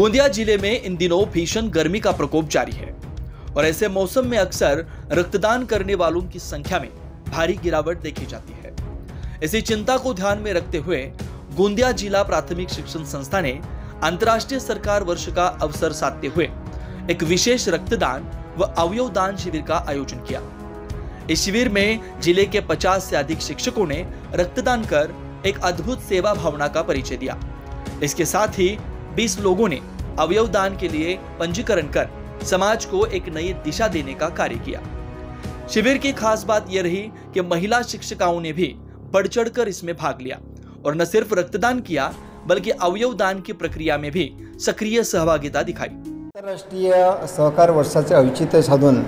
गोंदिया जिले में इन दिनों भीषण गर्मी का प्रकोप जारी है और ऐसे मौसम में अक्सर रक्तदान करने वालों की संख्या में भारी गिरावट देखी जाती है। इसी चिंता को ध्यान में रखते हुए गोंदिया जिला प्राथमिक शिक्षण संस्था ने अंतर्राष्ट्रीय सरकार वर्ष का अवसर साधते हुए एक विशेष रक्तदान व अवयव दान शिविर का आयोजन किया। इस शिविर में जिले के 50 से अधिक शिक्षकों ने रक्तदान कर एक अद्भुत सेवा भावना का परिचय दिया। इसके साथ ही 20 लोगों ने अवयव दान के लिए पंजीकरण कर समाज को एक नई दिशा देने का कार्य किया। शिविर की खास बात यह रही कि महिला शिक्षिकाओं ने भी बढ़ चढ़कर इसमें भाग लिया और न सिर्फ रक्तदान किया बल्कि अवयव दान की प्रक्रिया में भी सक्रिय सहभागिता दिखाई। आंतरराष्ट्रीय सहकार वर्षाचे औचित्य साधून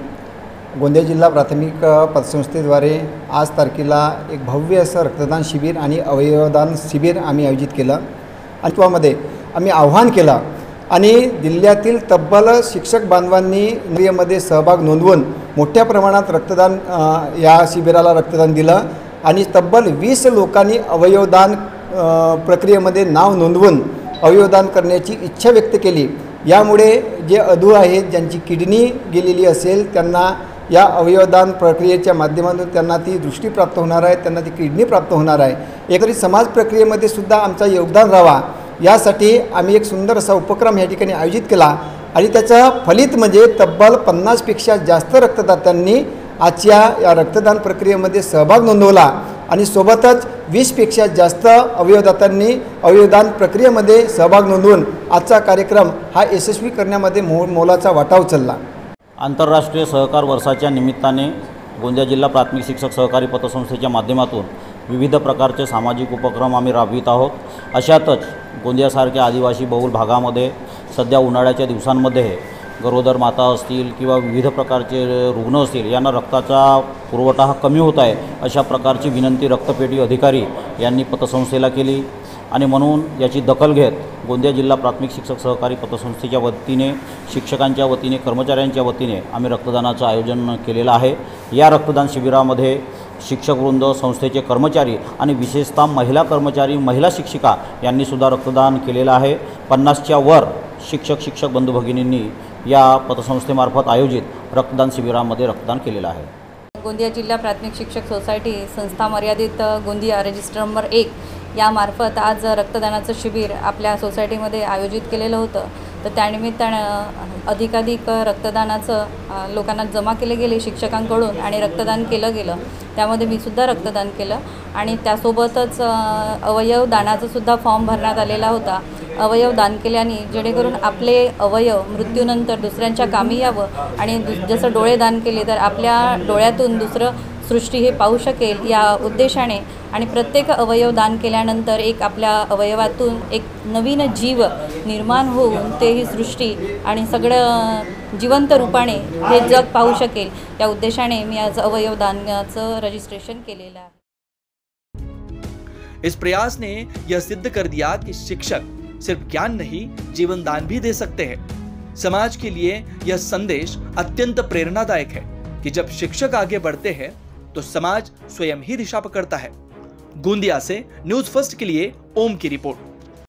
गोंदिया जिल्हा प्राथमिक पतसंस्थेद्वारे आज तारखेला एक भव्य असं रक्तदान शिबिर आणि अवयवदान शिबिर आम्ही आयोजित केलं आणि त्यामध्ये आम्ही आव्हान केलं आणि जिल्ह्यातील तब्बल शिक्षक बांधवांनी मध्ये सहभाग नोंदवून मोठ्या प्रमाणात रक्तदान या शिबिराला रक्तदान दिलं आणि तब्बल 20 लोकांनी अवयवदान प्रक्रियेमध्ये नाव नोंदवून अवयवदान करण्याची इच्छा व्यक्त केली। यामुळे जे अधू आहेत ज्यांची किडनी गेलेली असेल त्यांना या अवयवदान प्रक्रियेच्या माध्यमातून त्यांना ती दृष्टी प्राप्त होणार आहे, त्यांना ती किडनी प्राप्त होणार आहे। एकरी समाज प्रक्रियेमध्ये सुद्धा आमचा योगदान राहावा यासाठी आम्ही एक सुंदर असा उपक्रम या ठिकाणी आयोजित केला आणि त्याचा फलित म्हणजे तब्बल 50 पेक्षा जास्त रक्तदात्यांनी आजच्या या रक्तदान प्रक्रियेमध्ये सहभाग नोंदवला आणि सोबतच 20 पेक्षा जास्त अवयवदात्यांनी अवयवदान प्रक्रियेमध्ये सहभाग नोंदवून आजचा कार्यक्रम हा यशस्वी करण्यामध्ये मोलाचा वाटा उचलला। आंतरराष्ट्रीय सहकार वर्षाच्या निमित्ताने गोंदिया जिल्हा प्राथमिक शिक्षक सहकारी पतसंस्थेच्या माध्यमातून विविध प्रकारचे सामाजिक उपक्रम आम्ही राबवित आहोत। अशातच गोंदियासारख्या आदिवासी बहुल भागामध्ये सध्या उन्हाळ्याच्या दिवसांमध्ये गरोदर माता असतील किंवा विविध प्रकारचे रुग्ण असतील यांना रक्ताचा पुरवठा हा कमी होत आहे अशा प्रकारची विनंती रक्तपेढी अधिकारी यांनी पतसंस्थेला केली आणि म्हणून याची दखल घेत गोंदिया जिल्हा प्राथमिक शिक्षक सहकारी पतसंस्थेच्या वतीने शिक्षकांच्या वतीने कर्मचाऱ्यांच्या वतीने आम्ही रक्तदानाचं आयोजन केलेलं आहे। या रक्तदान शिबिरामध्ये शिक्षकवृंद, संस्थेचे कर्मचारी आणि विशेषतः महिला कर्मचारी, महिला शिक्षिका यांनी सुद्धा रक्तदान केलेलं आहे। 50च्या वर शिक्षक बंधू भगिनींनी या पतसंस्थेमार्फत आयोजित रक्तदान शिबिरामध्ये रक्तदान केलेलं आहे। गोंदिया जिल्हा प्राथमिक शिक्षक सोसायटी संस्था मर्यादित गोंदिया रजिस्टर नंबर 1 यामार्फत आज रक्तदानाचं शिबिर आपल्या सोसायटीमध्ये आयोजित केलेलं होतं। तर त्यानिमित्तानं अधिकाधिक रक्तदानाचं लोकांना जमा केले गेले शिक्षकांकडून आणि रक्तदान केलं गेलं। त्यामध्ये मी सुद्धा रक्तदान केलं आणि त्यासोबतच अवयव दानाचा सुद्धा फॉर्म भरण्यात आलेला होता। अवयव दान केल्याने जेणेकरून आपले अवयव मृत्यूनंतर दुसऱ्यांच्या कामी यावं आणि जसं डोळे दान केले तर आपल्या डोळ्यातून दुसरं सृष्टी हे पाहू शकेल या उद्देशाने आणि प्रत्येक अवयव दान केल्यानंतर एक आपल्या अवयवातून एक नवीन जीव निर्माण होऊन ते ही सृष्टी आणि सगळं जिवंत रूपाने हे जग पाहू शकेल या उद्देशाने मी आज अवयव दानाचं रजिस्ट्रेशन केलेलं आहे। इस प्रयास ने यह सिद्ध कर दिया कि शिक्षक सिर्फ ज्ञान नहीं जीवन दान भी दे सकते हैं। समाज के लिए यह संदेश अत्यंत प्रेरणादायक है कि जब शिक्षक आगे बढ़ते हैं तो समाज स्वयं ही दिशा पकड़ता है। गोंदिया से न्यूज़ फर्स्ट के लिए ओम की रिपोर्ट।